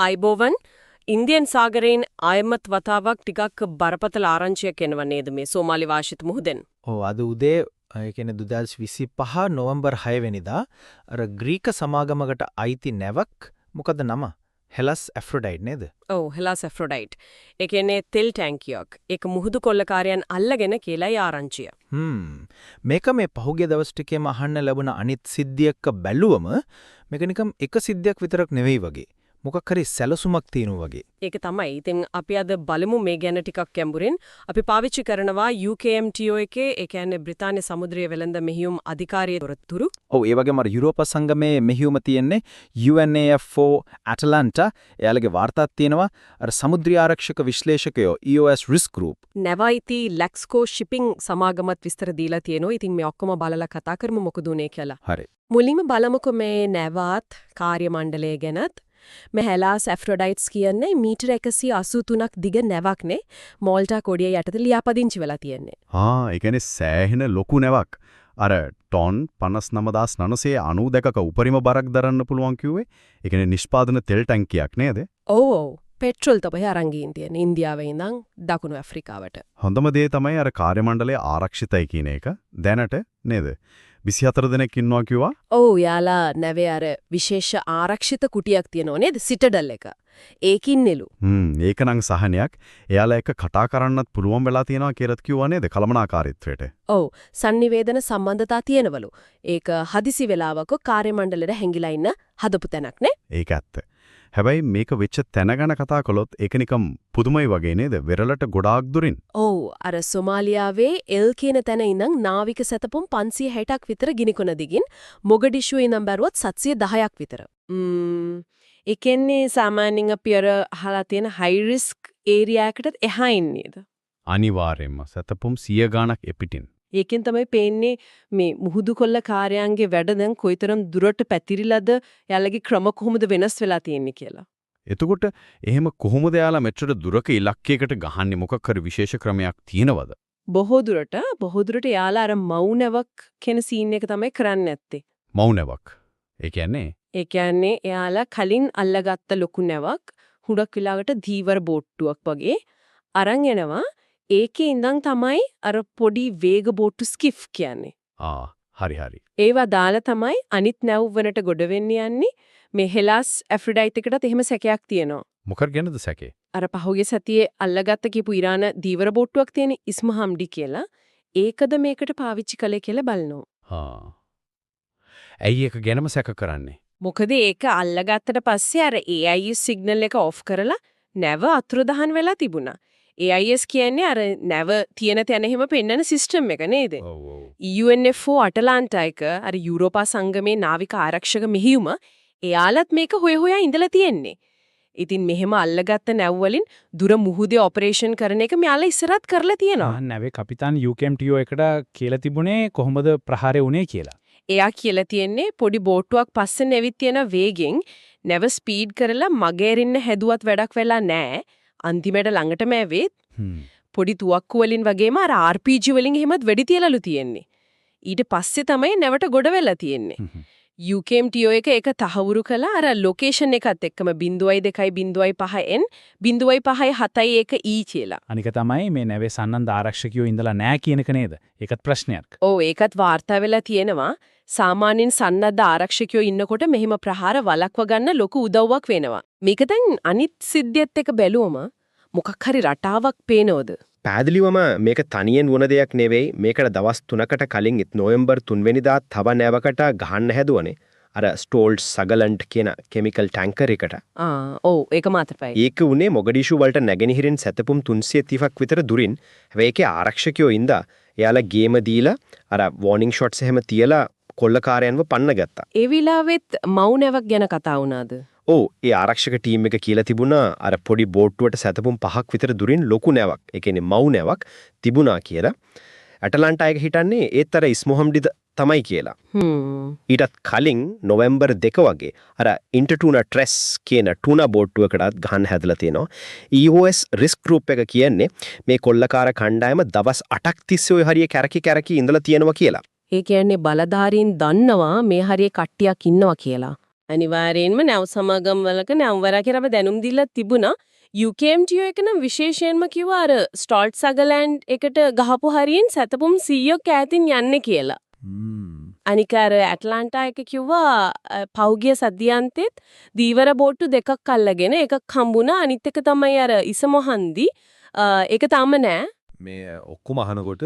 අයිබෝවන් ඉන්දියන් සාගරයෙන් ආයමත් වතාවක් ටිකක් බරපතල ආරංචියක් එනවා නේද මේ සෝමාලි වාසිත මුහුදෙන්. ඔව් අද උදේ ඒ කියන්නේ 2025 නොවැම්බර් 6 වෙනිදා අර ග්‍රීක සමාගමකට අයිති නැවක් මොකද නම? හෙලස් ඇෆ්‍රොඩයිට් නේද? ඔව් හෙලස් ඇෆ්‍රොඩයිට්. ඒ කියන්නේ තෙල් ටැංකියක්. ඒක මුහුදු කොල්ලකාරයන් අල්ලගෙන කියලායි ආරංචිය. මේක මේ පහුගිය දවස් ටිකේම අහන්න ලැබුණ අනිත් සිද්ධියක බැලුවම මේක නිකම් එක සිද්ධියක් විතරක් නෙවෙයි වගේ. මොකක් හරි සැලසුමක් තියෙනවා වගේ. ඒක තමයි. ඉතින් අපි අද බලමු මේ ගැන ටිකක් ගැඹුරින්. අපි පාවිච්චි කරනවා UKMTO එකේ ඒ කියන්නේ බ්‍රිතාන්‍ය සමුද්‍රීය වෙළඳ මෙහෙයුම් අධිකාරියේ තොරතුරු. ඔව් ඒ වගේම අර යුරෝපා සංගමයේ මෙහෙයුම තියෙන්නේ UNAFO ඇටලන්ටා. එයාලගේ වාර්තාවක් තියෙනවා අර සමුද්‍රීය ආරක්ෂක විශ්ලේෂකයෝ EOS Risk Group. නැවයිති ලැක්ස්කෝ shipping සමාගමත් විස්තර දීලා තියෙනවා. ඉතින් මේ ඔක්කොම බලලා කතා කරමු මොකද උනේ කියලා. හරි. මුලින්ම බලමුකෝ මේ නැවත් කාර්ය මණ්ඩලය ගැනත්. මේ හෙලාස් ඇෆ්‍රොඩයිට්ස් කියන්නේ මීටර 183ක් දිග නැවක්නේ මෝල්ටා කොඩිය යටතේ ලියාපදිංචි වෙලා තියෙන්නේ. ඒ කියන්නේ සෑහෙන ලොකු නැවක්. අර ටොන් 59992ක උපරිම බරක් දරන්න පුළුවන් කිව්වේ. ඒ කියන්නේ නිෂ්පාදන තෙල් ටැංකියක් නේද? ඔව් පෙට්‍රල් තමයි අරන් ගින් තියෙන්නේ ඉන්දියාවේ ඉඳන් දකුණු ඇෆ්‍රිකාවට. හොඳම දේ තමයි අර කාර්ය මණ්ඩලය ආරක්ෂිතයි කියන එක. දැනට නේද? 24 දෙනෙක් ඉන්නවා කිව්වා. ඔව් යාලා නැවේ අර විශේෂ ආරක්ෂිත කුටියක් තියෙනව නේද? සිටඩල් එක. ඒකින් නෙලු. ඒක නම් සහනයක්. එයාලා එක කතා කරන්නත් පුළුවන් වෙලා තියෙනවා කියලාත් කිව්වා නේද? කලමනාකාරීත්වයට. ඔව් sannivedana සම්බන්ධතා තියෙනවලු. ඒක හදිසි වෙලාවක කාර්ය මණ්ඩලෙට හැංගිලා ඉන්න හදපු තැනක් නේ? ඒක ඇත්ත. හැබැයි මේක වෙච්ච තැන ගැන කතා කළොත් ඒක නිකම් පුදුමයි වගේ නේද? වෙරළට ගොඩාක් දුරින්. ඔව් අර සොමාලියාවේ එල් කියන තැන ඉඳන් නාවික සැතපුම් 560ක් විතර ගිනිකොන දිගින් මොගඩිෂුවේ ඉඳන් බැලුවොත් 710ක් විතර. ඒ කියන්නේ සාමාන්‍යයෙන් අපි අර අහලා තියෙන හයි රිස්ක් ඒරියා එකකට එහා ඉන්නේද? අනිවාර්යයෙන්ම සැතපුම් 100 ගාණක් එපිටින්. ඒකෙන් තමයි පේන්නේ මේ මුහුදු කොල්ල කාර්යාංගේ වැඩ දැන් කොයිතරම් දුරට පැතිරිලාද යාළගේ ක්‍රම කොහොමද වෙනස් වෙලා තියෙන්නේ කියලා. එතකොට එහෙම කොහොමද යාලා මෙච්චර දුරක ඉලක්කයකට ගහන්නේ මොකක් හරි විශේෂ ක්‍රමයක් තියෙනවද? බොහෝ දුරට යාලා අර මවුනවක් කියන සීන් එක තමයි කරන්නේ නැත්තේ. මවුනවක්. ඒ කියන්නේ එයාලා කලින් අල්ලගත්ත ලොකු නැවක් හුඟක් වෙලාවට දීවර බෝට්ටුවක් වගේ අරන් එනවා. ඒකේ ඉඳන් තමයි අර පොඩි වේග බෝට්ටු ස්කිෆ් කියන්නේ. හරි. ඒවා දාලා තමයි අනිත් නැව් වලට ගොඩ වෙන්න යන්නේ. මේ හෙලාස් ඇෆ්‍රොඩයිට් එකටත් එහෙම සැකයක් තියෙනවා. මොකක්ද ගැනද සැකේ? අර පහුගිය සතියේ අල්ලගත්ත කියපු ඉරාන දීවර බෝට්ටුවක් තියෙන ඉස්මහම්ඩි කියලා. ඒකද මේකට පාවිච්චි කළේ කියලා බලනවා. ඇයි ඒක ගැනම සැක කරන්නේ? මොකද ඒක අල්ලගත්තට පස්සේ අර AIS සිග්නල් එක ඔෆ් කරලා නැව අතුරුදහන් වෙලා තිබුණා. AIS කියන්නේ අර නැව තියෙන තැන එහෙම පෙන්වන සිස්ටම් එක නේද? UNFO අටලාන්ටා එක අර යුරෝපා සංගමේ නාවික ආරක්ෂක මෙහෙයුම එයාලත් මේක හොය ඉඳලා තියෙන්නේ. ඉතින් මෙහෙම අල්ලගත්ත නැව් වලින් දුර මුහුදේ ඔපරේෂන් කරන එක මෙයාලා ඉස්සරහත් කරලා තියෙනවා. නැවේ කපිතාන් UKMTO එකට කියලා තිබුණේ කොහොමද ප්‍රහාරය වුනේ කියලා. එයා කියලා තියෙන්නේ පොඩි බෝට්ටුවක් පස්සෙන් ඇවිත් තියෙන වේගෙන් නැව ස්පීඩ් කරලා මගේරින්න හැදුවත් වැඩක් වෙලා නැහැ. අන්තිමට ළඟටම ඇවිත් පොඩි තුවක්කු වලින් වගේම අර RPG වලින් එහෙමත් වෙඩි තියලාලු තියෙන්නේ. ඊට පස්සේ තමයි නැවට ගොඩ වෙලා තියෙන්නේ. UKMTO එක තහවුරු කළා අර ලොකේෂන් එකත් එක්කම 0.2.5n 0.57 E කියලා. අනික තමයි මේ නැවේ සන්නන්ද ආරක්ෂකයෝ ඉඳලා නැහැ කියන එක නේද? ඒකත් ප්‍රශ්නයක්. ඔව් ඒකත් වාර්තා වෙලා තියෙනවා. සාමාන්‍යයෙන් සන්නද්ධ ආරක්ෂකයෝ ඉන්නකොට මෙහිම ප්‍රහාර වළක්ව ගන්න ලොකු උදව්වක් වෙනවා. මේක දැන් අනිත් සිද්ධියත් එක්ක බැලුවම මොකක් හරි රටාවක් පේනවද? පැහැදිලිවම මේක තනියෙන් වුණ දෙයක් නෙවෙයි. මේකට දවස් 3කට කලින් නොවැම්බර් 3 වෙනිදා තව නැවකට ගහන්න හැදුවනේ. අර ස්ටෝල්ඩ් සගලන්ට් කියන කෙමිකල් ටැංකර් එකට. ඔව් ඒක මාතපයි. ඒක උනේ මොගඩිෂු වලට නැගෙනහිරින් සැතපුම් 330ක් විතර දුරින්. හැබැයි ඒකේ ආරක්ෂකයෝ ඉඳා එයාලා ගේම දීලා අර වෝනින් ෂොට්ස් එහෙම තියලා කොල්ලකාරයන්ව පන්න ගත්තා. ඒ විලාවෙත් මවුනවක් ගැන කතා වුණාද? ඔව් ඒ ආරක්ෂක ටීම් එක කියලා තිබුණා අර පොඩි බෝට්ටුවට සැතපුම් 5ක් විතර දුරින් ලොකු නැවක්. ඒ කියන්නේ මව් නැවක් තිබුණා කියලා. ඇටලන්ටා එක හිටන්නේ ඒත් අර ඉස්මොහම්ඩි තමයි කියලා. ඊටත් කලින් නොවැම්බර් 2 වගේ අර ඉන්ටර්ටුනා ට්‍රෙස් කියන ටුනා බෝට්ටුවකටත් ගහන්න හැදලා තියෙනවා. EOS Risk Group එක කියන්නේ මේ කොල්ලකාර කණ්ඩායම දවස් 8ක් තිස්සේ ඔය හරිය කැරකි ඉඳලා තියෙනවා කියලා. ඒ කියන්නේ බලධාරීන් දන්නවා මේ හරිය කට්ටියක් ඉන්නවා කියලා. අනිවාර්යයෙන්ම නැව් සමාගම් වලක නැව්වරා කියලා අපි දැනුම් දීලා තිබුණා. UKMTO එක නම් විශේෂයෙන්ම කිව්වා අර ස්ටොල්ට් සගලෑන්ඩ් එකට ගහපු හරියෙන් සතපුම් 100ක් ඈතින් යන්නේ කියලා. අනික අර ඇට්ලාන්ටා එක කිව්වා පෞගිය සද්දියන්තෙත් දීවර බෝට්ටු දෙකක් අල්ලගෙන එකක් හම්බුණා අනිත් එක තමයි අර ඉසමොහන්දි ඒක තාම නෑ. මේ ඔක්කොම අහනකොට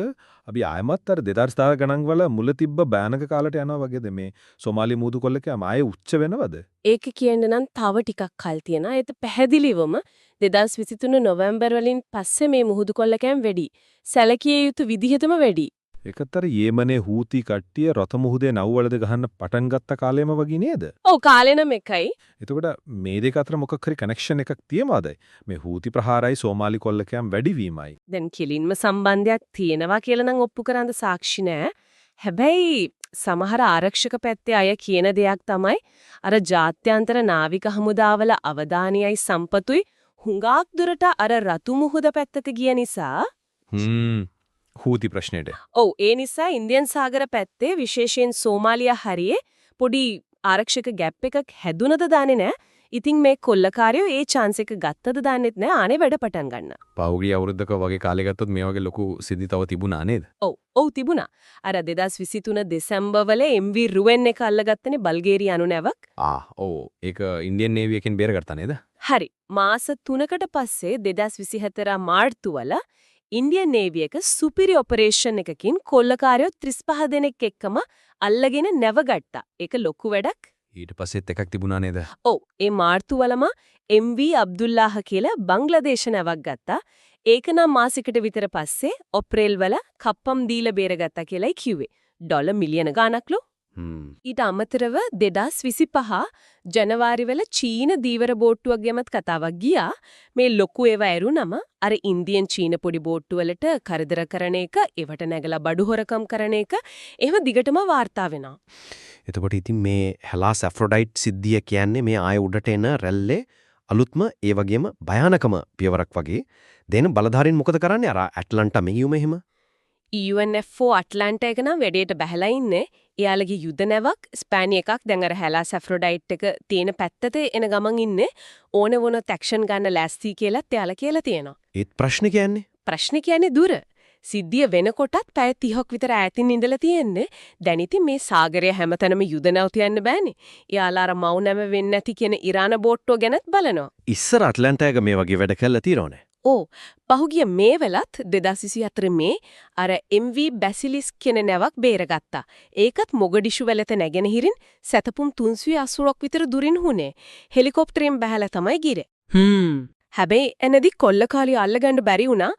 අපි ආයමත් අර 2000 ගණන් වල මුල තිබ්බ බෑනක කාලට යනවා වගේද මේ සෝමාලි මූදු කොල්ලකම ආයේ උච්ච වෙනවද? ඒක කියන්න නම් තව ටිකක් කල් තියෙනවා. ඒත් පැහැදිලිවම 2023 නොවැම්බර් වලින් පස්සේ මේ මුහුදු කොල්ලකෑම් වැඩි. සැලකිය යුතු විදිහටම වැඩි. ඒකතර යේමනේ හූති කට්ටිය රත මුහුදේ නව්වලද ගහන්න පටන් ගත්ත කාලෙම වගේ නේද? ඔව් කාලේ නම් එකයි. එතකොට මේ දෙක අතර මොකක් හරි කනෙක්ෂන් එකක් තියෙනවද? මේ හූති ප්‍රහාරයි සෝමාලි කොල්ලකෑම් වැඩිවීමයි. දැන් කිලින්ම සම්බන්ධයක් තියෙනවා කියලා නම් ඔප්පු කරන්න සාක්ෂි නෑ. හැබැයි සමහර ආරක්ෂක පැත්තේ අය කියන දෙයක් තමයි අර ජාත්‍යන්තර නාවික හමුදාවල අවධානයයි සම්පතුයි හුඟක් දුරට අර රතු මුහුද පැත්තට ගිය නිසා හූති ප්‍රශ්නෙට. ඔව් ඒ නිසා ඉන්දියන් සාගර පැත්තේ විශේෂයෙන් සෝමාලියා හරියේ පොඩි ආරක්ෂක ગેප් එකක් හැදුනද දන්නේ නැහැ. ඉතින් මේ කොල්ලකාරයෝ ඒ chance එක ගත්තද දන්නෙත් නැහැ. ආනේ වැඩ පටන් ගන්න. පෞගිය අවුරුද්දක වගේ කාලෙ ගත්තොත් මේ වගේ ලොකු සිද්ධිතව තිබුණා නේද? ඔව් තිබුණා. අර 2023 දෙසැම්බර් වල MV රුවෙන් එක අල්ලගත්තනේ බල්ගේරියානු නැවක්. ඔව් ඒක ඉන්දියන් නේවි එකෙන් බේරගත්තා නේද? හරි. මාස 3කට පස්සේ 2024 මාර්තු වල ඉන්දියන් නේවි එක සුපිරි ඔපරේෂන් එකකින් කොල්ලකාරයෝ 35 දෙනෙක් එක්කම අල්ලගෙන නැවගත්තා. ඒක ලොකු වැඩක්. ඊට පස්සෙත් එකක් තිබුණා නේද? ඔව් ඒ මාර්තු වලම MV අබ්දුල්ලාහ කියලා බංග්ලාදේශ නැවක් ගත්තා. ඒක නම් මාසෙකට විතර පස්සේ ඔප්‍රේල් වල කප්පම් දීලා බේරගත්තා කියලායි කිව්වේ. ඩොලර් මිලියන ගාණක්ලු. ඊට අමතරව 2025 ජනවාරි වල චීන දීවර බෝට්ටුවක් ගැමත් කතාවක් ගියා. මේ ලොකු ඒවා ඇරුණම අර ඉන්දියන් චීන පොඩි බෝට්ටු වලට කරදර කරන එක, ඒවට නැගලා බඩු හොරකම් කරන එක එහෙම දිගටම වාර්තා වෙනවා. එතකොට ඉතින් මේ හෙලාස් ඇෆ්‍රොඩයිට් සිද්ධිය කියන්නේ මේ ආය උඩට එන රැල්ලේ අලුත්ම ඒ වගේම භයානකම පියවරක් වගේ. දෙන බලධාරීන් මොකද කරන්නේ අර ඇට්ලන්ටා මෙහියුම එහෙම? UNFO ඇට්ලාන්ටා එක නම් වැඩේට බහැලා ඉන්නේ. එයාලගේ යුද නැවක් ස්පෑනි එකක් දැන් අර හෙලාස් ඇෆ්‍රොඩයිට් එක තියෙන පැත්තට එන ගමන් ඉන්නේ. ඕන වුණොත් ඇක්ෂන් ගන්න ලෑස්ති කියලාත් එයාලා කියලා තියෙනවා. ඒත් ප්‍රශ්නේ කියන්නේ? ප්‍රශ්නේ කියන්නේ දුර. සිද්ධිය වෙනකොටත් පැය 30ක් විතර ඈතින් ඉඳලා තියෙන්නේ. දැන් ඉතින් මේ සාගරය හැමතැනම යුද නැව තියන්න බෑනේ. එයාලා අර මව් නැම වෙන්නේ නැති කියන ඉරාන බෝට්ටුව ගැනත් බලනවා. ඉස්සර ඇට්ලන්ටා එක මේ වගේ වැඩ කළා තියෙනවනේ. ඕ පහුගිය මේ වෙලත් 2024 මේ අර MV බැසිලිස් කියන නැවක් බේරගත්තා. ඒකත් මොගඩිෂු වෙලත නැගෙනහිරින් සතපුම් 380ක් විතර දුරින් හුනේ. හෙලිකොප්ටරයෙන් බහැලා තමයි ගිරේ. හැබැයි එනදි කොල්ලකාලිය අල්ලගන්න බැරි වුණා.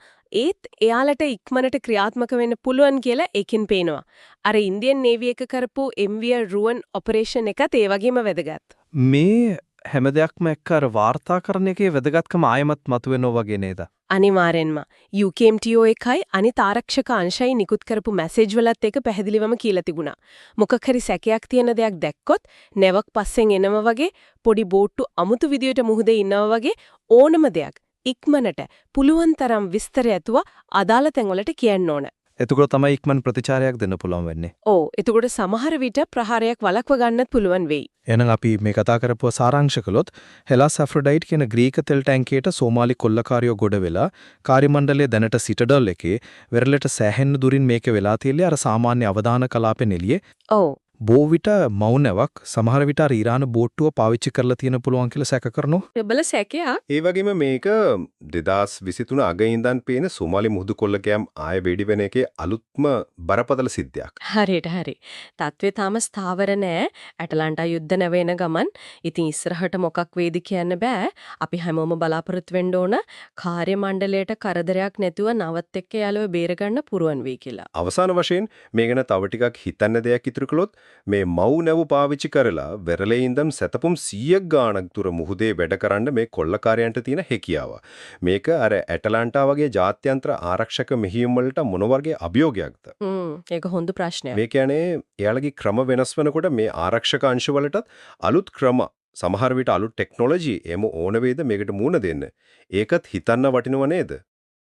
ඒත් එයාලට ඉක්මනට ක්‍රියාත්මක වෙන්න පුළුවන් කියලා ඒකෙන් පේනවා. අර ඉන්දියන් නේවි එක කරපු MV රුවන් ඔපරේෂන් එකත් ඒ වගේම වැදගත්. මේ හැම දෙයක්ම එක්ක අර වාර්තාකරණ එකේ වැදගත්කම ආයමත් මතුවෙනවා වගේ නේද? අනිවාර්යෙන්ම UKMTO එකයි අනිත් ආරක්ෂක අංශයි නිකුත් කරපු මැසේජ් වලත් ඒක පැහැදිලිවම කියලා තිබුණා. මොකක් හරි සැකයක් තියෙන දෙයක් දැක්කොත් නැවක් පස්සෙන් එනම වගේ පොඩි බෝට්ටු අමුතු විදියට මුහුදේ ඉන්නවා වගේ ඕනම දෙයක් ඉක්මනට පුළුවන් තරම් විස්තර ඇතුව අදාළ තැන්වලට කියන්න ඕන. එතකොට තමයි ඉක්මන් ප්‍රතිචාරයක් දෙන්න පුළුවන් වෙන්නේ. ඔව් එතකොට සමහර විට ප්‍රහාරයක් වළක්ව ගන්නත් පුළුවන් වෙයි. එහෙනම් අපි මේ කතා කරපුව සාරාංශ කළොත් හෙලාස් ඇෆ්‍රොඩයිට් කියන ග්‍රීක තෙල් ටැංකියට සෝමාලි කොල්ලකාරයෝ ගොඩ වෙලා කාර්ය මණ්ඩලයේ දැනට සිටඩල් එකේ වෙරළට සෑහෙන්න දුරින් මේක වෙලා තියෙන්නේ අර සාමාන්‍ය අවදාන කලාපෙන් එළියේ. ඔව් බොහෝ විට මවුනවක් සමහර විට අර ඉරාන බෝට්ටුව පාවිච්චි කරලා තියෙන පුළුවන් කියලා සැක කරනවා. ප්‍රබල සැකයක්. ඒ වගේම මේක 2023 අග ඉඳන් පේන සෝමාලි මුහුදු කොල්ලකෑම් ආය වෙඩි වෙන එකේ අලුත්ම බරපතල සිද්ධියක්. හරියට හරි. තත්ත්වය තාම ස්ථාවර නෑ. ඇට්ලාන්ටා යුද්ධ නැවෙන ගමන්. ඉතින් ඉස්සරහට මොකක් වේද කියන්න බෑ. අපි හැමෝම බලාපොරොත්තු වෙන්න ඕන කාර්ය මණ්ඩලයට කරදරයක් නැතුව නවත් එක්ක යාළුව බේරගන්න පුරුවන් වෙයි කියලා. අවසාන වශයෙන් මේ ගැන තව ටිකක් හිතන්න දෙයක් ඉතුරු කළොත් මේ මව් නැව පාවිච්චි කරලා වෙරළේ ඉඳන් සතපුම් 100ක් ගාණක් දුර මුහුදේ වැඩ කරන්න මේ කොල්ලකාරයන්ට තියෙන හැකියාව. මේක අර ඇට්ලාන්ටා වගේ ජාත්‍යන්තර ආරක්ෂක මෙහියුම් වලට මොන වගේ අභියෝගයක්ද? ඒක හොඳ ප්‍රශ්නයක්. මේ කියන්නේ එයාලගේ ක්‍රම වෙනස් වෙනකොට මේ ආරක්ෂක අංශ වලටත් අලුත් ක්‍රම සමහර විට අලුත් ටෙක්නොලොජි එම ඕන වේද මේකට මුණ දෙන්න. ඒකත් හිතන්න වටිනව නේද?